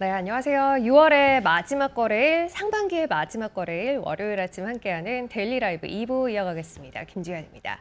네, 안녕하세요. 6월의 마지막 거래일, 상반기의 마지막 거래일, 월요일 아침 함께하는 데일리 라이브 2부 이어가겠습니다. 김지현입니다.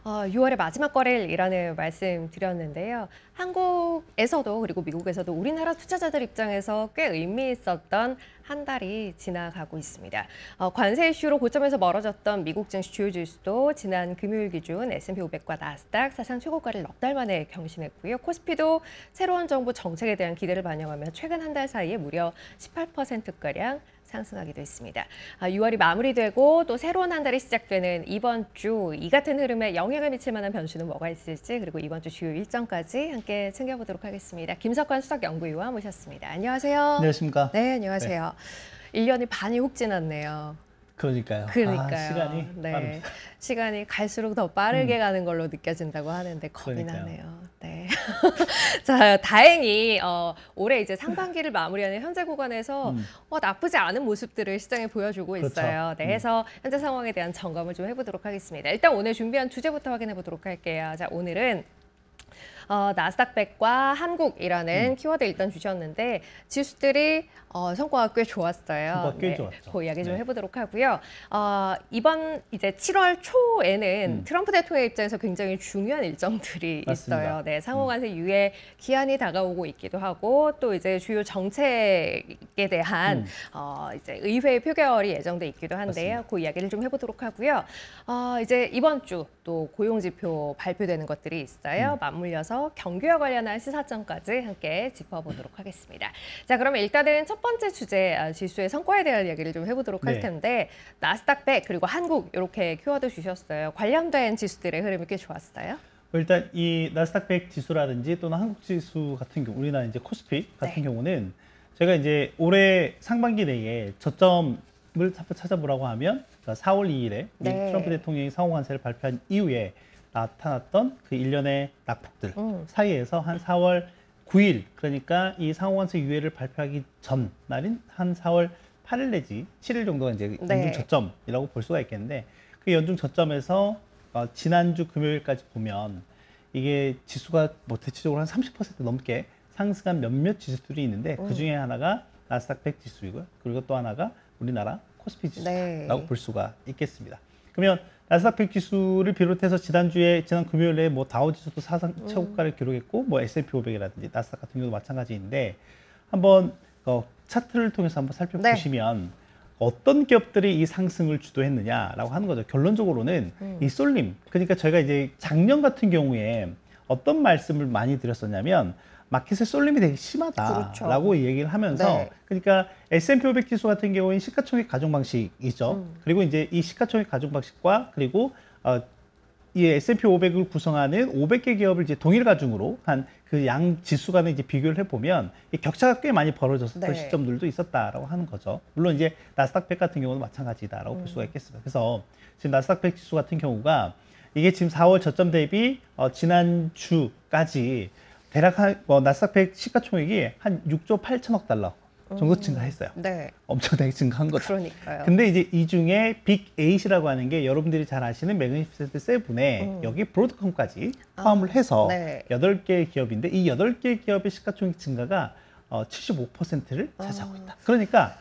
6월의 마지막 거래일이라는 말씀 드렸는데요. 한국에서도 그리고 미국에서도 우리나라 투자자들 입장에서 꽤 의미 있었던 한 달이 지나가고 있습니다. 관세 이슈로 고점에서 멀어졌던 미국 증시 주요 지수도 지난 금요일 기준 S&P 500과 나스닥 사상 최고가를 넉 달 만에 경신했고요. 코스피도 새로운 정부 정책에 대한 기대를 반영하며 최근 한 달 사이에 무려 18%가량 상승하기도 했습니다. 6월이 마무리되고 또 새로운 한 달이 시작되는 이번 주 이 같은 흐름에 영향을 미칠 만한 변수는 뭐가 있을지 그리고 이번 주 주요 일정까지 함께 챙겨보도록 하겠습니다. 김석환 수석연구위원 모셨습니다. 안녕하세요. 안녕하십니까? 네, 안녕하세요. 1년이 반이 훅 지났네요. 그러니까요. 그러니까요. 시간이 네. 빠릅니다. 시간이 갈수록 더 빠르게 가는 걸로 느껴진다고 하는데 겁이 그러니까요. 나네요. 네. 자, 다행히 올해 이제 상반기를 마무리하는 현재 구간에서 나쁘지 않은 모습들을 시장에 보여주고 그렇죠. 있어요. 네, 해서 현재 상황에 대한 점검을 좀 해보도록 하겠습니다. 일단 오늘 준비한 주제부터 확인해 보도록 할게요. 자, 오늘은 나스닥 100과 한국이라는 키워드 일단 주셨는데 지수들이 성과가 꽤 좋았어요. 성과가 꽤 좋았죠. 그 이야기 좀 네. 해보도록 하고요. 이번 이제 7월 초에는 트럼프 대통령 입장에서 굉장히 중요한 일정들이 맞습니다. 있어요. 네, 상호간세 유예 기한이 다가오고 있기도 하고 또 이제 주요 정책에 대한 이제 의회 표결이 예정돼 있기도 한데요. 맞습니다. 그 이야기를 좀 해보도록 하고요. 이제 이번 주 또 고용지표 발표되는 것들이 있어요. 맞물려서 경기와 관련한 시사점까지 함께 짚어보도록 하겠습니다. 자, 그러면 일단은 첫 번째 주제 지수의 성과에 대한 이야기를 좀 해보도록 할 네. 텐데 나스닥 100 그리고 한국 이렇게 키워드 주셨어요. 관련된 지수들의 흐름이 꽤 좋았어요. 일단 이 나스닥 100 지수라든지 또는 한국 지수 같은 경우, 우리나라 이제 코스피 같은 네. 경우는 제가 이제 올해 상반기 내에 저점을 찾아보라고 하면 4월 2일에 네. 트럼프 대통령이 상호관세를 발표한 이후에 나타났던 그 일련의 낙폭들 사이에서 한 4월 9일, 그러니까 이 상호관세 유예를 발표하기 전 날인 한 4월 8일 내지 7일 정도가 이제 네. 연중 저점이라고 볼 수가 있겠는데, 그 연중 저점에서 지난주 금요일까지 보면 이게 지수가 뭐 대체적으로 한 30% 넘게 상승한 몇몇 지수들이 있는데 그 중에 하나가 나스닥 100 지수이고요. 그리고 또 하나가 우리나라 코스피 지수라고 네. 볼 수가 있겠습니다. 그러면 나스닥 100 지수를 비롯해서 지난 금요일에 뭐 다우 지수도 사상 최고가를 기록했고, 뭐 S&P 500이라든지 나스닥 같은 경우도 마찬가지인데, 한번 차트를 통해서 한번 살펴보시면 어떤 기업들이 이 상승을 주도했느냐라고 하는 거죠. 결론적으로는 이 쏠림, 그러니까 저희가 이제 작년 같은 경우에 어떤 말씀을 많이 드렸었냐면 마켓의 쏠림이 되게 심하다라고 그렇죠. 얘기를 하면서, 네. 그러니까 S&P 500 지수 같은 경우는 시가총액 가중 방식이죠. 그리고 이제 이 시가총액 가중 방식과 그리고 이 S&P 500을 구성하는 500개 기업을 이제 동일 가중으로 한 그 양 지수 간에 이제 비교를 해보면 이 격차가 꽤 많이 벌어졌었던 네. 시점들도 있었다라고 하는 거죠. 물론 이제 나스닥 100 같은 경우는 마찬가지다라고 볼 수가 있겠습니다. 그래서 지금 나스닥 100 지수 같은 경우가 이게 지금 4월 저점 대비 지난주까지 대략 나스닥 100 시가총액이 한 6조 8천억 달러 정도 증가했어요. 네. 엄청나게 증가한 거죠. 그러니까요. 근데 이제 이 중에 빅 8이라고 하는 게 여러분들이 잘 아시는 매그니피센트 세븐에 여기 브로드컴까지 포함을 해서 네. 8개 기업인데, 이 8개 기업의 시가총액 증가가 75%를 차지하고 있다. 그러니까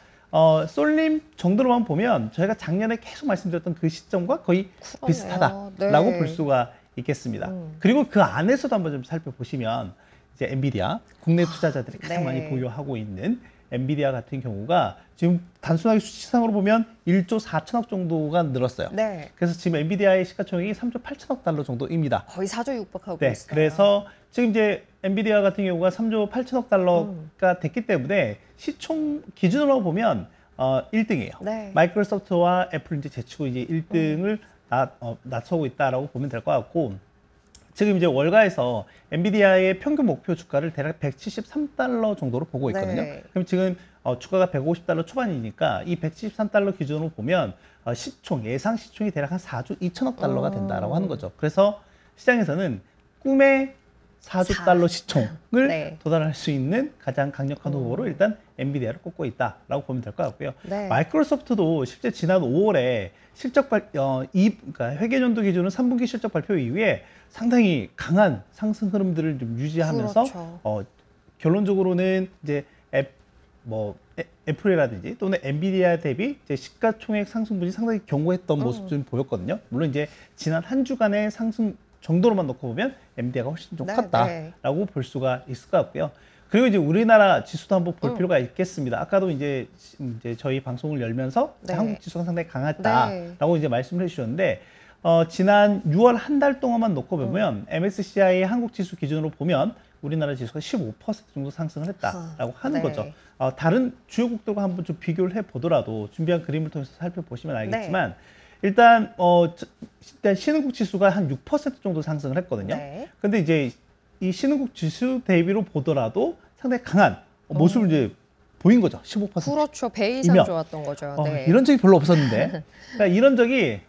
쏠림 정도로만 보면 저희가 작년에 계속 말씀드렸던 그 시점과 거의 그러네요. 비슷하다라고 네. 볼 수가 있겠습니다. 그리고 그 안에서도 한번 좀 살펴보시면 이제 엔비디아, 국내 투자자들이 가장 네. 많이 보유하고 있는 엔비디아 같은 경우가 지금 단순하게 수치상으로 보면 1조 4천억 정도가 늘었어요. 네. 그래서 지금 엔비디아의 시가총액이 3조 8천억 달러 정도입니다. 거의 4조 육박하고 네, 있어요. 그래서 지금 이제 엔비디아 같은 경우가 3조 8천억 달러가 됐기 때문에 시총 기준으로 보면 1등이에요. 네. 마이크로소프트와 애플이 이제 제치고 이제 1등을 낮서고 있다라고 보면 될 것 같고, 지금 이제 월가에서 엔비디아의 평균 목표 주가를 대략 173달러 정도로 보고 있거든요. 네. 그럼 지금 주가가 150달러 초반이니까 이 173달러 기준으로 보면 예상 시총이 대략 한 4조 2천억 달러가 된다라고 하는 거죠. 그래서 시장에서는 꿈의 4조 달러 시총을 네. 도달할 수 있는 가장 강력한 후보로 일단 엔비디아를 꼽고 있다라고 보면 될 것 같고요. 네. 마이크로소프트도 실제 지난 5월에 그러니까 회계연도 기준은 3분기 실적 발표 이후에 상당히 강한 상승 흐름들을 좀 유지하면서 그렇죠. 결론적으로는 이제 뭐 애플이라든지 또는 엔비디아 대비 이제 시가총액 상승분이 상당히 견고했던 모습 좀 보였거든요. 물론 이제 지난 한 주간의 상승 정도로만 놓고 보면 엔비디아가 훨씬 좀 네, 컸다라고 볼 수가 있을 것 같고요. 그리고 이제 우리나라 지수도 한번 볼 필요가 있겠습니다. 아까도 이제 저희 방송을 열면서 네. 한국 지수가 상당히 강했다라고 이제 말씀을 해주셨는데 지난 6월 한 달 동안만 놓고 보면 MSCI 한국 지수 기준으로 보면 우리나라 지수가 15% 정도 상승을 했다라고 하는 네. 거죠. 다른 주요국들과 한번 좀 비교를 해보더라도 준비한 그림을 통해서 살펴보시면 알겠지만 일단 신흥국 지수가 한 6% 정도 상승을 했거든요. 네. 근데 이제 이 신흥국 지수 대비로 보더라도 상당히 강한 모습을 이제 보인 거죠. 15%. 그렇죠. 배 이상 이면. 좋았던 거죠. 네. 이런 적이 별로 없었는데 그러니까 이런 적이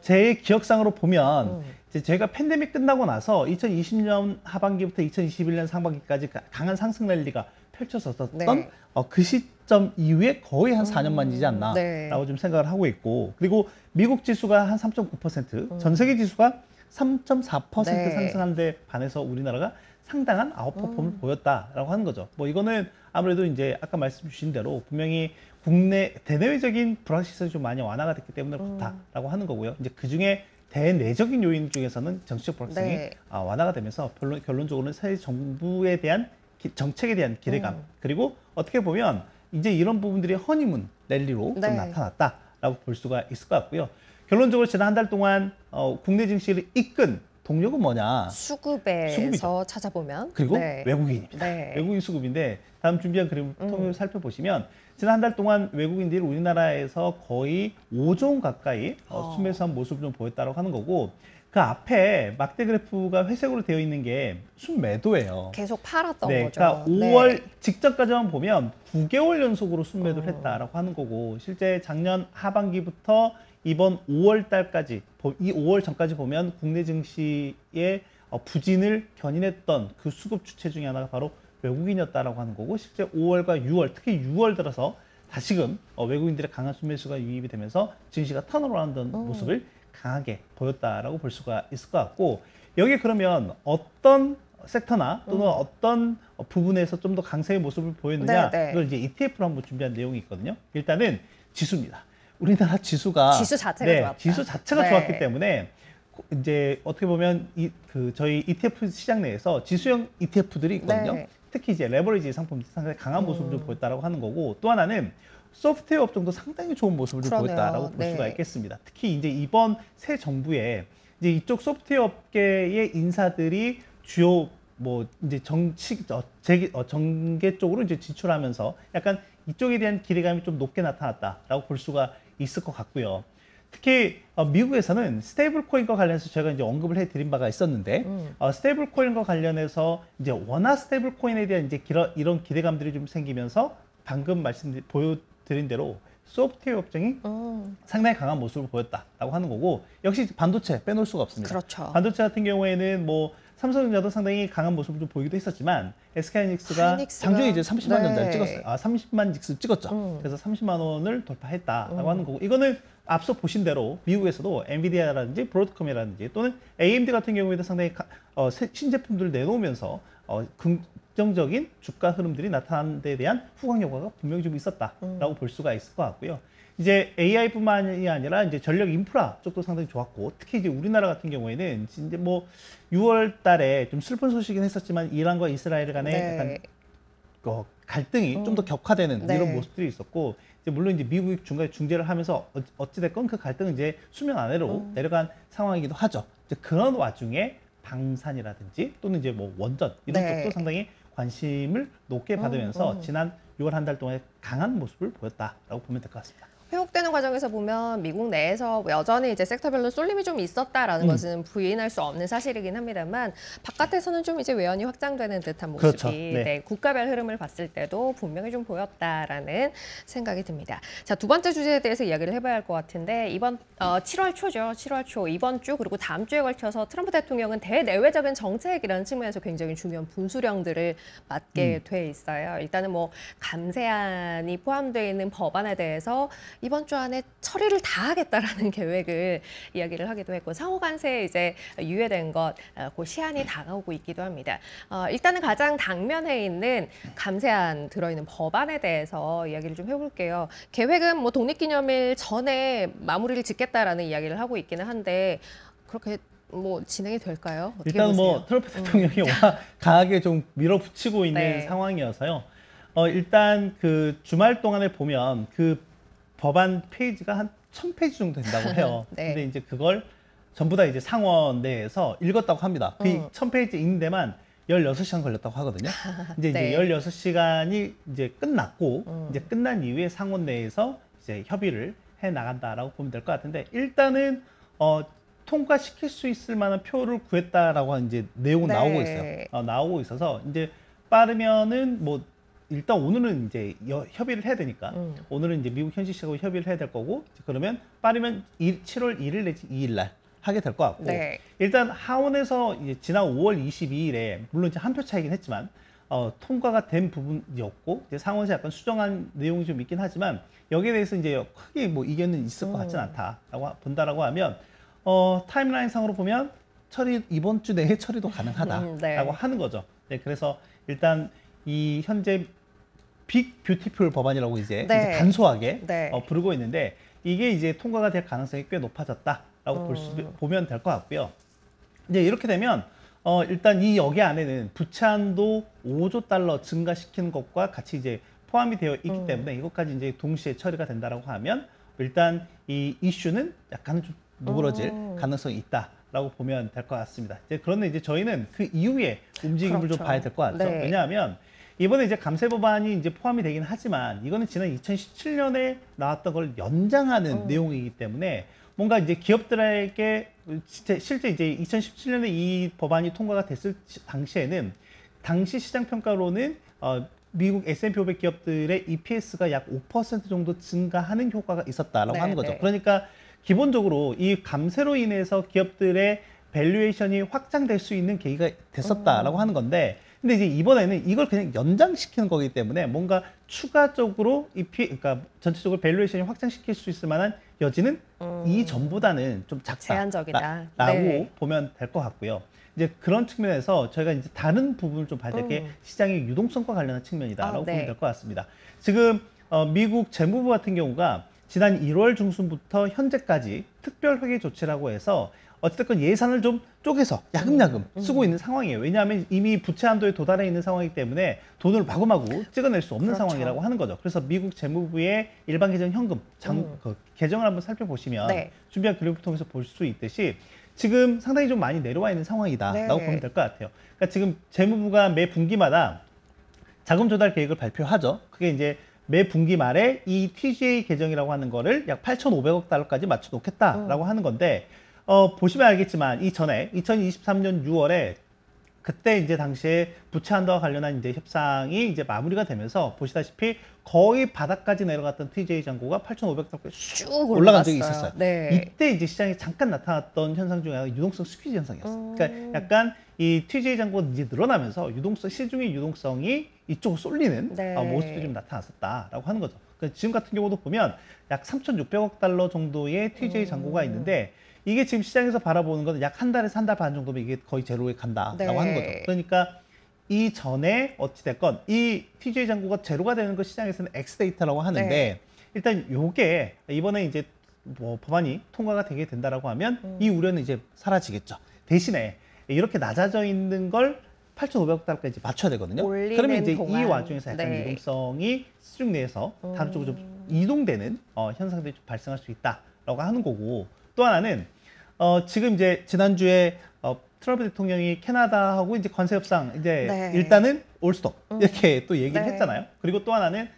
제 기억상으로 보면 이제 저희가 팬데믹 끝나고 나서 2020년 하반기부터 2021년 상반기까지 강한 상승 랠리가 펼쳐졌었던 네. 그 시점 이후에 거의 한 4년 만이지 않나라고 네. 좀 생각을 하고 있고 그리고 미국 지수가 한 3.9%, 전 세계 지수가 3.4% 네. 상승한 데 반해서 우리나라가 상당한 아웃퍼폼을 보였다라고 하는 거죠. 뭐 이거는 아무래도 이제 아까 말씀 주신 대로 분명히 국내 대내외적인 불확실성이 좀 많이 완화가 됐기 때문에 그렇다라고 하는 거고요. 이제 그 중에 대내적인 요인 중에서는 정치적 불확실성이 네. 완화가 되면서 결론적으로는 새 정부에 대한 정책에 대한 기대감 그리고 어떻게 보면 이제 이런 부분들이 허니문 랠리로 네. 좀 나타났다라고 볼 수가 있을 것 같고요. 결론적으로 지난 한 달 동안 국내 증시를 이끈 동력은 뭐냐? 수급에서 수급이죠. 찾아보면 그리고 네. 외국인입니다. 네. 외국인 수급인데 다음 준비한 그림을 통해서 살펴보시면 지난 한 달 동안 외국인들이 우리나라에서 거의 5조 원 가까이 순매수한 모습을 좀 보였다고 하는 거고 그 앞에 막대 그래프가 회색으로 되어 있는 게 순매도예요. 계속 팔았던 네, 거죠. 그러니까 5월 직전까지만 보면 9개월 연속으로 순매도를 했다라고 하는 거고 실제 작년 하반기부터 이번 5월 달까지 이 5월 전까지 보면 국내 증시의 부진을 견인했던 그 수급 주체 중에 하나가 바로 외국인이었다라고 하는 거고 실제 5월과 6월 특히 6월 들어서 다시금 외국인들의 강한 순매수가 유입이 되면서 증시가 턴어라운드 모습을 강하게 보였다라고 볼 수가 있을 것 같고 여기에 그러면 어떤 섹터나 또는 어떤 부분에서 좀 더 강세의 모습을 보였느냐 네, 네. 이걸 이제 ETF로 한번 준비한 내용이 있거든요. 일단은 지수입니다. 우리나라 지수가 지수 자체가 좋았다. 지수 자체가 네. 좋았기 때문에 이제 어떻게 보면 저희 ETF 시장 내에서 지수형 ETF들이 있거든요. 네. 특히 이제 레버리지 상품들이 상당히 강한 모습을 좀 보였다라고 하는 거고 또 하나는 소프트웨어 업종도 상당히 좋은 모습을 좀 그러네요. 보였다라고 볼 네. 수가 있겠습니다. 특히 이제 이번 새 정부에 이제 이쪽 소프트웨어 업계의 인사들이 주요 뭐 이제 정계 쪽으로 이제 진출하면서 약간 이쪽에 대한 기대감이 좀 높게 나타났다라고 볼 수가 있을 것 같고요. 특히 미국에서는 스테이블 코인과 관련해서 제가 이제 언급을 해드린 바가 있었는데 스테이블 코인과 관련해서 이제 워낙 스테이블 코인에 대한 이제 이런 기대감들이 좀 생기면서 방금 보여드린 대로 소프트웨어 업종이 상당히 강한 모습을 보였다라고 하는 거고 역시 반도체 빼놓을 수가 없습니다. 그렇죠. 반도체 같은 경우에는 뭐 삼성전자도 상당히 강한 모습을 좀 보이기도 했었지만 SK하이닉스가 장중에 이제 30만 전자를 찍었어요. 30만 직스 찍었죠. 그래서 30만 원을 돌파했다라고 하는 거고 이거는 앞서 보신 대로 미국에서도 엔비디아라든지 브로드컴이라든지 또는 AMD 같은 경우에도 상당히 신제품들을 내놓으면서 긍정적인 주가 흐름들이 나타난 데 대한 후광 효과가 분명히 좀 있었다라고 볼 수가 있을 것 같고요. 이제 AI뿐만이 아니라 이제 전력 인프라 쪽도 상당히 좋았고 특히 이제 우리나라 같은 경우에는 이제 뭐 6월 달에 좀 슬픈 소식이긴 했었지만 이란과 이스라엘 간의 네. 약간 갈등이 좀 더 격화되는 네. 이런 모습들이 있었고 이제 물론 이제 미국이 중간에 중재를 하면서 어찌됐건 그 갈등은 이제 수면 아래로 내려간 상황이기도 하죠. 이제 그런 와중에 방산이라든지 또는 이제 뭐 원전 이런 네. 쪽도 상당히 관심을 높게 받으면서 지난 6월 한 달 동안 강한 모습을 보였다라고 보면 될 것 같습니다. 회복되는 과정에서 보면 미국 내에서 여전히 이제 섹터별로 쏠림이 좀 있었다라는 것은 부인할 수 없는 사실이긴 합니다만 바깥에서는 좀 이제 외연이 확장되는 듯한 모습이 그렇죠. 네. 네, 국가별 흐름을 봤을 때도 분명히 좀 보였다라는 생각이 듭니다. 자, 두 번째 주제에 대해서 이야기를 해봐야 할 것 같은데 이번 7월 초죠. 7월 초 이번 주 그리고 다음 주에 걸쳐서 트럼프 대통령은 대내외적인 정책이라는 측면에서 굉장히 중요한 분수령들을 맡게 돼 있어요. 일단은 뭐 감세안이 포함되어 있는 법안에 대해서 이번 주 안에 처리를 다 하겠다라는 계획을 이야기를 하기도 했고 상호 관세에 이제 유예된 것, 그 시한이 다가오고 있기도 합니다. 일단은 가장 당면에 있는 감세안 들어있는 법안에 대해서 이야기를 좀 해볼게요. 계획은 뭐 독립기념일 전에 마무리를 짓겠다라는 이야기를 하고 있기는 한데 그렇게 뭐 진행이 될까요? 어떻게 일단 보세요? 뭐 트럼프 대통령이 워낙 강하게 좀 밀어붙이고 있는 네. 상황이어서요. 일단 그 주말 동안에 보면 그 법안 페이지가 한 1000페이지 정도 된다고 해요. 네. 근데 이제 그걸 전부 다 이제 상원 내에서 읽었다고 합니다. 그 1000페이지 읽는 데만 16시간 걸렸다고 하거든요. 이제 네. 16시간이 이제 끝났고 이제 끝난 이후에 상원 내에서 이제 협의를 해 나간다라고 보면 될 것 같은데 일단은 통과시킬 수 있을 만한 표를 구했다라고 이제 내용은 네. 나오고 있어요. 나오고 있어서 이제 빠르면은 뭐 일단 오늘은 이제 협의를 해야 되니까 오늘은 이제 미국 현지 시각으로 협의를 해야 될 거고 그러면 빠르면 7월 1일 내지 2일 날 하게 될 것 같고 네. 일단 하원에서 이제 지난 5월 22일에 물론 이제 한 표 차이긴 했지만 통과가 된 부분이었고 이제 상원에서 약간 수정한 내용이 좀 있긴 하지만 여기에 대해서 이제 크게 뭐 이견은 있을 것 같지는 않다라고 본다라고 하면 타임라인 상으로 보면 처리 이번 주 내에 처리도 가능하다라고 네. 하는 거죠. 네, 그래서 일단 이 현재 빅 뷰티풀 법안이라고 이제 간소하게 네. 부르고 있는데 이게 이제 통과가 될 가능성이 꽤 높아졌다라고 보면 될 것 같고요. 이제 이렇게 되면 일단 이 여기 안에는 부채한도 5조 달러 증가시키는 것과 같이 이제 포함이 되어 있기 때문에 이것까지 이제 동시에 처리가 된다라고 하면 일단 이 이슈는 약간 좀 누그러질 가능성이 있다라고 보면 될 것 같습니다. 이제 그런데 이제 저희는 그 이후에 움직임을 그렇죠. 좀 봐야 될 것 같죠. 네. 왜냐하면 이번에 이제 감세 법안이 이제 포함이 되긴 하지만 이거는 지난 2017년에 나왔던 걸 연장하는 내용이기 때문에 뭔가 이제 기업들에게 실제 이제 2017년에 이 법안이 통과가 됐을 당시에는 당시 시장 평가로는 미국 S&P 500 기업들의 EPS가 약 5% 정도 증가하는 효과가 있었다라고 네, 하는 거죠. 네. 그러니까 기본적으로 이 감세로 인해서 기업들의 밸류에이션이 확장될 수 있는 계기가 됐었다라고 하는 건데 근데 이제 이번에는 이걸 그냥 연장시키는 거기 때문에 뭔가 추가적으로 그러니까 전체적으로 밸류에이션이 확장시킬 수 있을 만한 여지는 이전보다는 좀 제한적이다. 작다라고 네. 보면 될 것 같고요. 이제 그런 측면에서 저희가 이제 다른 부분을 좀 봐야 될 게 시장의 유동성과 관련한 측면이다라고 네. 보면 될 것 같습니다. 지금 미국 재무부 같은 경우가 지난 1월 중순부터 현재까지 특별 회계 조치라고 해서 어쨌든 예산을 좀 쪼개서 야금야금 쓰고 있는 상황이에요. 왜냐하면 이미 부채 한도에 도달해 있는 상황이기 때문에 돈을 마구마구 찍어낼 수 없는 그렇죠. 상황이라고 하는 거죠. 그래서 미국 재무부의 일반 계정 현금 그 계정을 한번 살펴보시면 네. 준비한 그래프를 통해서 볼 수 있듯이 지금 상당히 좀 많이 내려와 있는 상황이다라고 네. 보면 될 것 같아요. 그러니까 지금 재무부가 매 분기마다 자금 조달 계획을 발표하죠. 그게 이제 매 분기 말에 이 TGA 계정이라고 하는 거를 약 8,500억 달러까지 맞춰 놓겠다라고 하는 건데 보시면 알겠지만 이전에 2023년 6월에 그때 이제 당시에 부채 한도와 관련한 이제 협상이 이제 마무리가 되면서 보시다시피 거의 바닥까지 내려갔던 TGA 잔고가 8,500달러까지 쭉 올라간 적이 있었어요. 네. 이때 이제 시장에 잠깐 나타났던 현상 중에 하나가 유동성 스퀴즈 현상이었어요. 그러니까 약간 이 TGA 잔고가 이제 늘어나면서 시중의 유동성이 이쪽으로 쏠리는 네. 모습이 좀 나타났었다라고 하는 거죠. 그러니까 지금 같은 경우도 보면 약 3,600억 달러 정도의 TGA 잔고가 있는데 이게 지금 시장에서 바라보는 건 약 한 달에서 한 달 반 정도면 이게 거의 제로에 간다라고 네. 하는 거죠. 그러니까 이 전에 어찌됐건 이 TGA 잔고가 제로가 되는 거 시장에서는 X데이터라고 하는데 네. 일단 요게 이번에 이제 뭐 법안이 통과가 되게 된다라고 하면 이 우려는 이제 사라지겠죠. 대신에 이렇게 낮아져 있는 걸 8,500억 달러까지 맞춰야 되거든요. 올리는 그러면 이제 동안. 이 와중에서 약간 네. 유동성이 시중 내에서 다른 쪽으로 좀 이동되는 현상들이 좀 발생할 수 있다라고 하는 거고 또 하나는 지금 이제 지난주에 트럼프 대통령이 캐나다하고 이제 관세 협상 이제 네. 일단은 올스톱 이렇게 또 얘기를 네. 했잖아요. 그리고 또 하나는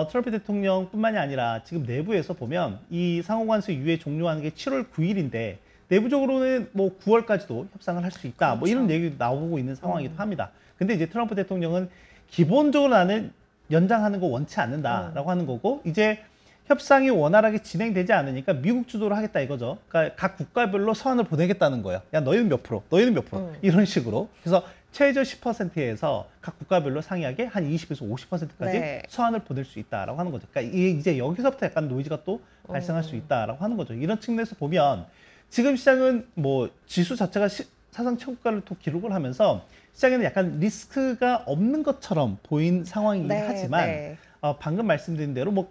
트럼프 대통령뿐만이 아니라 지금 내부에서 보면 이 상호관세 유예 종료하는 게 7월 9일인데 내부적으로는 뭐 9월까지도 협상을 할 수 있다. 뭐 이런 얘기도 나오고 있는 상황이기도 합니다. 근데 이제 트럼프 대통령은 기본적으로 나는 연장하는 거 원치 않는다라고 하는 거고 이제 협상이 원활하게 진행되지 않으니까 미국 주도로 하겠다 이거죠. 그러니까 각 국가별로 서한을 보내겠다는 거예요. 야, 너희는 몇 프로, 너희는 몇 프로 이런 식으로. 그래서 최저 10%에서 각 국가별로 상이하게 한 20에서 50%까지 네. 서한을 보낼 수 있다라고 하는 거죠. 그러니까 이제 여기서부터 약간 노이즈가 또 발생할 수 있다라고 하는 거죠. 이런 측면에서 보면 지금 시장은 뭐 지수 자체가 사상 최고가를 또 기록을 하면서 시장에는 약간 리스크가 없는 것처럼 보인 상황이긴 네, 하지만 네. 방금 말씀드린 대로 뭐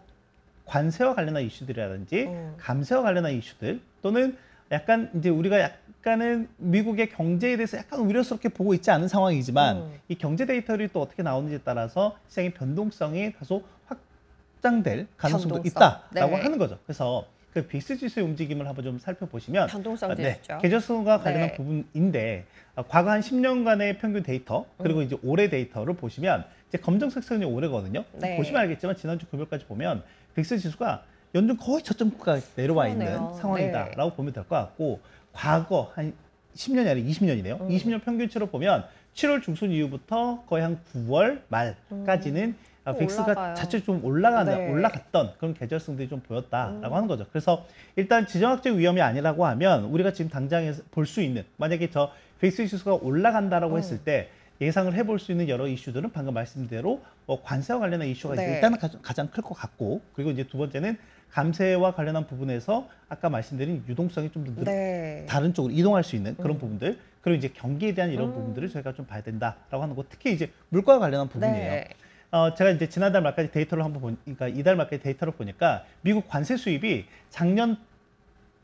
관세와 관련한 이슈들이라든지 감세와 관련한 이슈들 또는 약간 이제 우리가 약간은 미국의 경제에 대해서 약간 우려스럽게 보고 있지 않은 상황이지만 이 경제 데이터들이 또 어떻게 나오는지에 따라서 시장의 변동성이 다소 확장될 가능성도 변동성. 있다라고 네. 하는 거죠. 그래서 그 빅스 지수의 움직임을 한번 좀 살펴보시면 변동성 네, 지수죠. 계절성과 관련한 네. 부분인데 과거 한 10년간의 평균 데이터 그리고 이제 올해 데이터를 보시면 이제 검정색 선이 올해거든요. 네. 보시면 알겠지만 지난주 금요일까지 보면 빅스 지수가 연중 거의 저점가에 내려와 그러네요. 있는 상황이다라고 보면 될 것 같고 과거 한 10년이 아니라 20년이네요. 20년 평균치로 보면 7월 중순 이후부터 거의 한 9월 말까지는 빅스가 올라가요. 자체 좀 네. 올라갔던 그런 계절성들이 좀 보였다라고 하는 거죠. 그래서 일단 지정학적 위험이 아니라고 하면 우리가 지금 당장 볼 수 있는 만약에 저 빅스 지수가 올라간다라고 했을 때 예상을 해볼 수 있는 여러 이슈들은 방금 말씀드린 대로 뭐 관세와 관련한 이슈가 네. 일단은 가장 클 것 같고 그리고 이제 두 번째는 감세와 관련한 부분에서 아까 말씀드린 유동성이 좀 더 네. 다른 쪽으로 이동할 수 있는 그런 부분들 그리고 이제 경기에 대한 이런 부분들을 저희가 좀 봐야 된다라고 하는 거 특히 이제 물가와 관련한 부분이에요. 네. 제가 이제 지난달 말까지 데이터를 한번 보니까 이달 말까지 데이터를 보니까 미국 관세 수입이 작년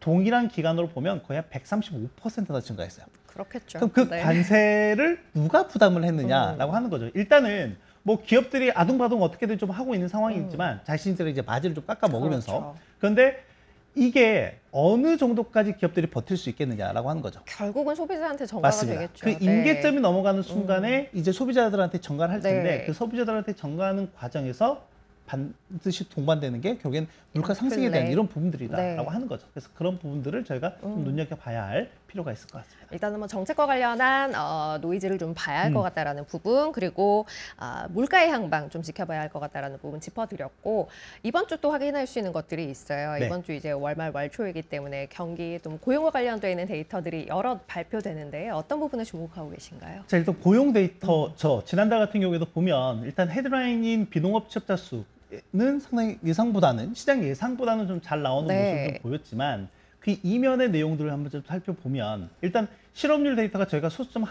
동일한 기간으로 보면 거의 한 135%나 증가했어요. 그렇겠죠. 그럼 그 네. 관세를 누가 부담을 했느냐라고 하는 거죠. 일단은 뭐 기업들이 아둥바둥 어떻게든 좀 하고 있는 상황이지만 자신들의 이제 마진을 좀 깎아 먹으면서 그렇죠. 그런데 이게 어느 정도까지 기업들이 버틸 수 있겠느냐라고 하는 거죠. 결국은 소비자한테 전가가 맞습니다. 되겠죠. 그 네. 임계점이 넘어가는 순간에 이제 소비자들한테 전가를 할 텐데 네. 그 소비자들한테 전가하는 과정에서 반드시 동반되는 게 결국엔 물가 상승에 대한 인플레. 이런 부분들이다라고 네. 하는 거죠. 그래서 그런 부분들을 저희가 좀 눈여겨봐야 할 필요가 있을 것 같습니다. 일단은 뭐 정책과 관련한 노이즈를 좀 봐야 할 것 같다라는 부분 그리고 물가의 향방 좀 지켜봐야 할 것 같다라는 부분 짚어드렸고 이번 주 또 확인할 수 있는 것들이 있어요. 네. 이번 주 이제 월말 월초이기 때문에 경기 또 고용과 관련되어 있는 데이터들이 여러 발표되는데 어떤 부분에 주목하고 계신가요? 자, 일단 고용 데이터 지난달 같은 경우에도 보면 일단 헤드라인인 비농업 취업자 수는 상당히 시장 예상보다는 좀 잘 나오는 네. 모습을 좀 보였지만 그 이면의 내용들을 한번 좀 살펴보면 일단 실업률 데이터가 저희가 소수점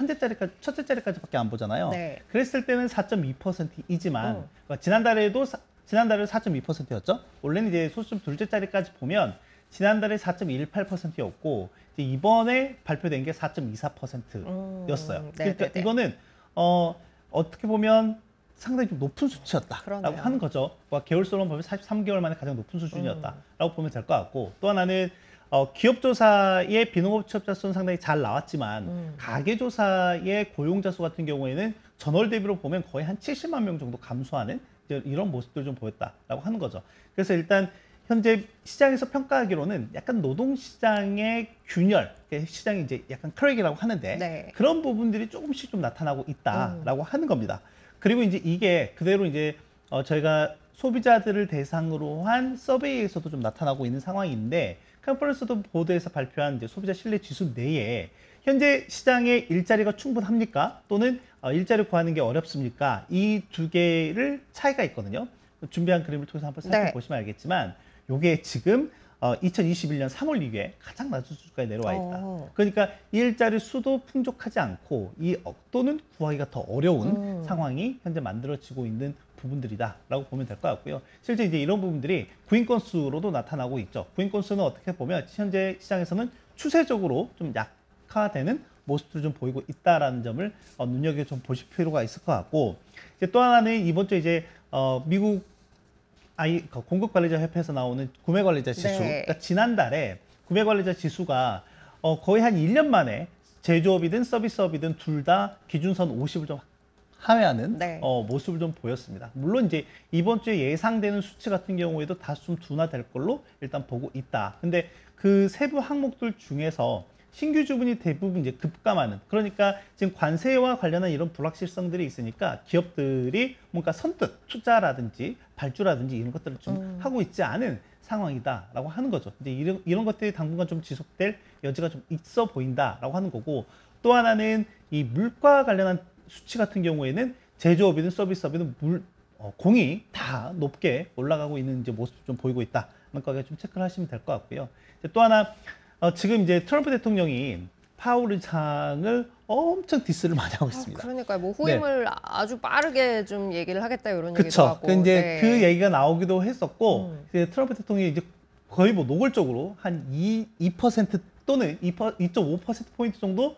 첫째 자리까지밖에 안 보잖아요. 네. 그랬을 때는 4.2%이지만 지난달에도 4.2%였죠. 원래는 이제 소수점 둘째 자리까지 보면 지난달에 4.18%였고 이번에 발표된 게 4.24%였어요. 그러니까 네네네. 이거는 어떻게 보면 상당히 좀 높은 수치였다라고 그러네요. 하는 거죠. 개월수로 보면 43개월 만에 가장 높은 수준이었다라고 보면 될 것 같고 또 하나는 기업조사의 비농업 취업자 수는 상당히 잘 나왔지만 가계조사의 고용자 수 같은 경우에는 전월 대비로 보면 거의 한 70만 명 정도 감소하는 이런 모습들을 좀 보였다라고 하는 거죠. 그래서 일단 현재 시장에서 평가하기로는 약간 노동시장의 균열, 시장이 이제 약간 크랙이라고 하는데 네. 그런 부분들이 조금씩 좀 나타나고 있다라고 하는 겁니다. 그리고 이제 이게 그대로 이제 저희가 소비자들을 대상으로 한 서베이에서도 좀 나타나고 있는 상황인데 컨퍼런스 보드에서 발표한 이제 소비자 신뢰 지수 내에 현재 시장에 일자리가 충분합니까? 또는 일자리 구하는 게 어렵습니까? 이 두 개를 차이가 있거든요. 준비한 그림을 통해서 한번 살펴보시면 알겠지만 이게 지금 2021년 3월 이후에 가장 낮은 수준까지 내려와 있다. 그러니까 일자리 수도 풍족하지 않고 또는 구하기가 더 어려운 상황이 현재 만들어지고 있는 부분들이다라고 보면 될 것 같고요. 실제 이제 이런 부분들이 구인 건수로도 나타나고 있죠. 구인 건수는 어떻게 보면 현재 시장에서는 추세적으로 좀 약화되는 모습들을 좀 보이고 있다라는 점을 눈여겨 좀 보실 필요가 있을 것 같고 이제 또 하나는 이번 주에 이제 미국 공급관리자 협회에서 나오는 구매관리자 지수. 네. 그러니까 지난달에 구매관리자 지수가 거의 한 1년 만에 제조업이든 서비스업이든 둘 다 기준선 50을 좀 하회하는 네. 모습을 좀 보였습니다. 물론 이제 이번 주에 예상되는 수치 같은 경우에도 다소 좀 둔화될 걸로 일단 보고 있다. 근데 그 세부 항목들 중에서 신규 주문이 대부분 이제 급감하는, 그러니까 지금 관세와 관련한 이런 불확실성들이 있으니까 기업들이 뭔가 선뜻 투자라든지 발주라든지 이런 것들을 좀 하고 있지 않은 상황이다라고 하는 거죠. 이제 이런 것들이 당분간 좀 지속될 여지가 좀 있어 보인다라고 하는 거고, 또 하나는 이 물가 관련한 수치 같은 경우에는 제조업이든 서비스업이든 공이 다 높게 올라가고 있는 이제 모습 좀 보이고 있다. 그러니까 좀 체크를 하시면 될 것 같고요. 이제 또 하나 지금 이제 트럼프 대통령이 파월 의장을 엄청 디스를 많이 하고 있습니다. 그러니까 뭐 후임을 아주 빠르게 좀 얘기를 하겠다 이런 얘기도 그쵸. 하고. 이제 네. 그 얘기가 나오기도 했었고, 이제 트럼프 대통령이 이제 거의 뭐 노골적으로 한 2% 또는 2.5% 정도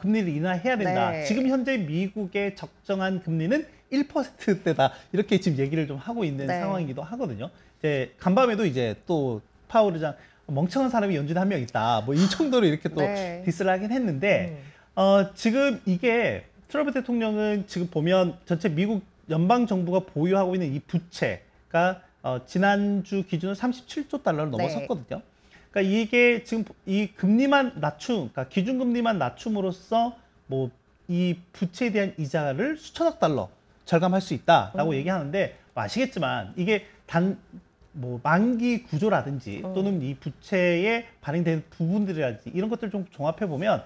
금리를 인하해야 된다. 네. 지금 현재 미국의 적정한 금리는 1%대다. 이렇게 지금 얘기를 좀 하고 있는 네. 상황이기도 하거든요. 이제 간밤에도 이제 또 파월 의장 멍청한 사람이 연준에 한 명 있다. 뭐 이 정도로 이렇게 또 네. 디스를 하긴 했는데, 지금 이게 트럼프 대통령은 지금 보면 전체 미국 연방 정부가 보유하고 있는 이 부채가 지난주 기준으로 37조 달러를 넘어섰거든요. 그러니까 이게 지금 이 금리만 그러니까 기준금리만 낮춤으로써 뭐 이 부채에 대한 이자를 수천억 달러 절감할 수 있다라고 얘기하는데, 뭐 아시겠지만 이게 뭐 만기 구조라든지 또는 이 부채에 발행된 부분들이라든지 이런 것들 좀 종합해 보면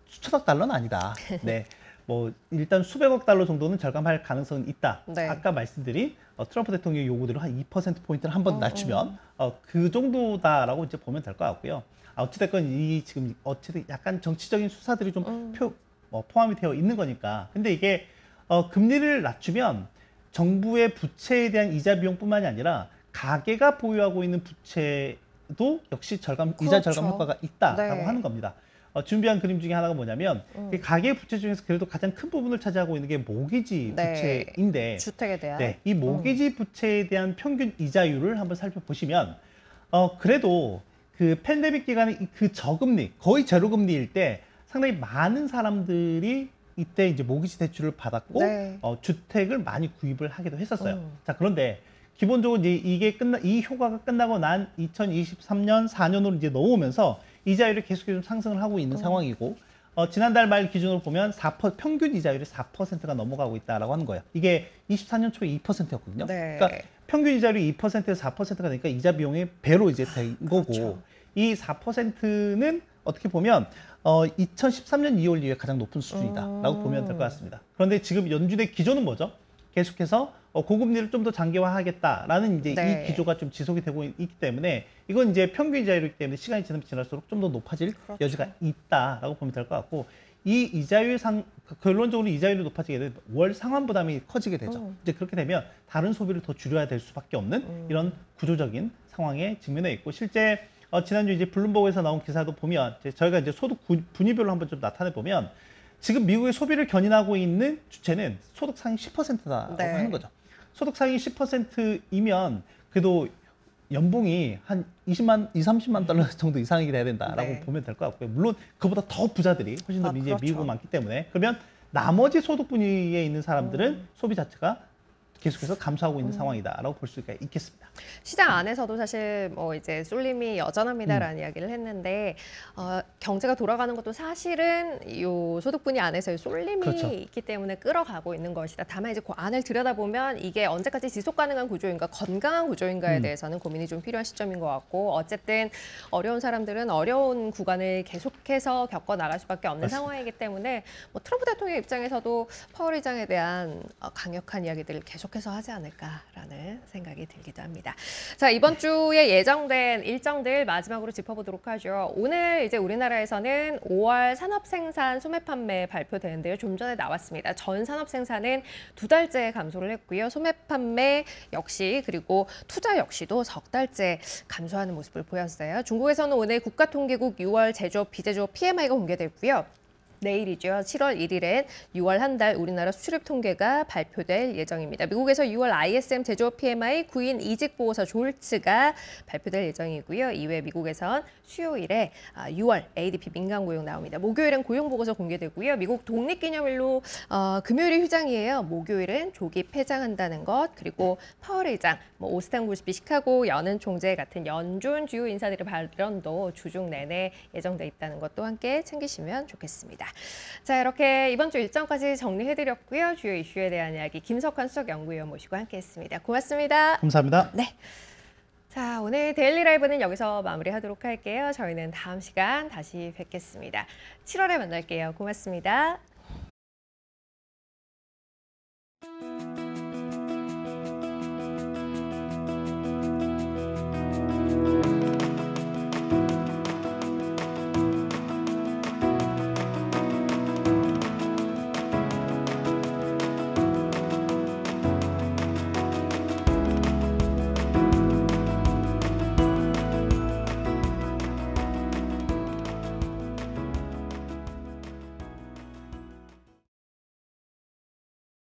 수천억 달러는 아니다. 네. 뭐 일단 수백억 달러 정도는 절감할 가능성은 있다. 네. 아까 말씀드린 트럼프 대통령의 요구대로 한 2%포인트를 한번 낮추면 그 정도다라고 이제 보면 될 것 같고요. 어찌됐건 지금 어쨌든 약간 정치적인 수사들이 좀 포함이 되어 있는 거니까. 근데 이게 금리를 낮추면 정부의 부채에 대한 이자 비용뿐만이 아니라 가계가 보유하고 있는 부채도 역시 이자 절감 효과가 있다라고 네. 하는 겁니다. 준비한 그림 중에 하나가 뭐냐면 가계 부채 중에서 그래도 가장 큰 부분을 차지하고 있는 게 모기지 네. 부채인데, 주택에 대한. 네, 이 모기지 부채에 대한 평균 이자율을 한번 살펴보시면 그래도 그 팬데믹 기간에 그 저금리, 거의 제로금리일 때 상당히 많은 사람들이 이때 이제 모기지 대출을 받았고 네. 주택을 많이 구입을 하기도 했었어요. 자, 그런데 기본적으로 이제 이 효과가 끝나고 난 2023년 4년으로 이제 넘어오면서 이자율이 계속 좀 상승을 하고 있는 상황이고, 지난달 말 기준으로 보면 평균 이자율이 4%가 넘어가고 있다라고 하는 거예요. 이게 24년 초에 2%였거든요. 네. 그러니까 평균 이자율이 2%에서 4%가 되니까 이자 비용이 배로 이제 된 거고, 그렇죠. 이 4%는 어떻게 보면 2013년 2월 이후에 가장 높은 수준이다라고 보면 될 것 같습니다. 그런데 지금 연준의 기조는 뭐죠? 계속해서 고금리를 좀 더 장기화하겠다라는 이제 네. 이 기조가 좀 지속이 되고 있기 때문에, 이건 이제 평균 이자율이기 때문에 시간이 지나면 지날수록 좀 더 높아질 그렇죠. 여지가 있다라고 보면 될 것 같고, 이 이자율 결론적으로 이자율이 높아지게 되면 월 상환 부담이 커지게 되죠. 이제 그렇게 되면 다른 소비를 더 줄여야 될 수밖에 없는 이런 구조적인 상황에 직면해 있고, 실제 지난주 이제 블룸버그에서 나온 기사도 보면 저희가 이제 소득 분위별로 한번 좀 나타내 보면, 지금 미국의 소비를 견인하고 있는 주체는 소득 상위 10%다라고 네. 하는 거죠. 소득 상위 10%이면 그래도 연봉이 한 30만 달러 정도 이상이 돼야 된다라고 네. 보면 될 것 같고요. 물론 그보다 더 부자들이 훨씬 더 이제 그렇죠. 미국은 많기 때문에, 그러면 나머지 소득 분위에 있는 사람들은 소비 자체가 계속해서 감소하고 있는 상황이다라고 볼 수가 있겠습니다. 시장 안에서도 사실 뭐 이제 쏠림이 여전합니다라는 이야기를 했는데, 경제가 돌아가는 것도 사실은 요 소득 분위 안에서의 쏠림이 그렇죠. 있기 때문에 끌어가고 있는 것이다. 다만 이제 그 안을 들여다보면 이게 언제까지 지속 가능한 구조인가, 건강한 구조인가에 대해서는 고민이 좀 필요한 시점인 것 같고, 어쨌든 어려운 사람들은 어려운 구간을 계속해서 겪어 나갈 수밖에 없는 맞습니다. 상황이기 때문에, 뭐 트럼프 대통령 입장에서도 파월 의장에 대한 강력한 이야기들을 계속해서 하지 않을까라는 생각이 들기도 합니다. 자, 이번 주에 예정된 일정들 마지막으로 짚어보도록 하죠. 오늘 이제 우리나라에서는 5월 산업생산 소매 판매 발표되는데요. 좀 전에 나왔습니다. 전 산업생산은 2달째 감소를 했고요. 소매 판매 역시, 그리고 투자 역시도 석 달째 감소하는 모습을 보였어요. 중국에서는 오늘 국가통계국 6월 제조업, 비제조업 PMI가 공개됐고요. 내일이죠. 7월 1일엔 6월 한 달 우리나라 수출입 통계가 발표될 예정입니다. 미국에서 6월 ISM 제조업 PMI 9인 이직 보고서 졸츠가 발표될 예정이고요. 이외 미국에선 수요일에 6월 ADP 민간 고용 나옵니다. 목요일엔 고용 보고서 공개되고요. 미국 독립기념일로 금요일이 휴장이에요. 목요일은 조기 폐장한다는 것, 그리고 파월 의장, 오스탄 구스비 시카고 연은 총재 같은 연준 주요 인사들의 발언도 주중 내내 예정돼 있다는 것도 함께 챙기시면 좋겠습니다. 자, 이렇게 이번 주 일정까지 정리해드렸고요. 주요 이슈에 대한 이야기 김석환 수석연구위원 모시고 함께했습니다. 고맙습니다. 감사합니다. 네. 자, 오늘 데일리 라이브는 여기서 마무리하도록 할게요. 저희는 다음 시간 다시 뵙겠습니다. 7월에 만날게요. 고맙습니다.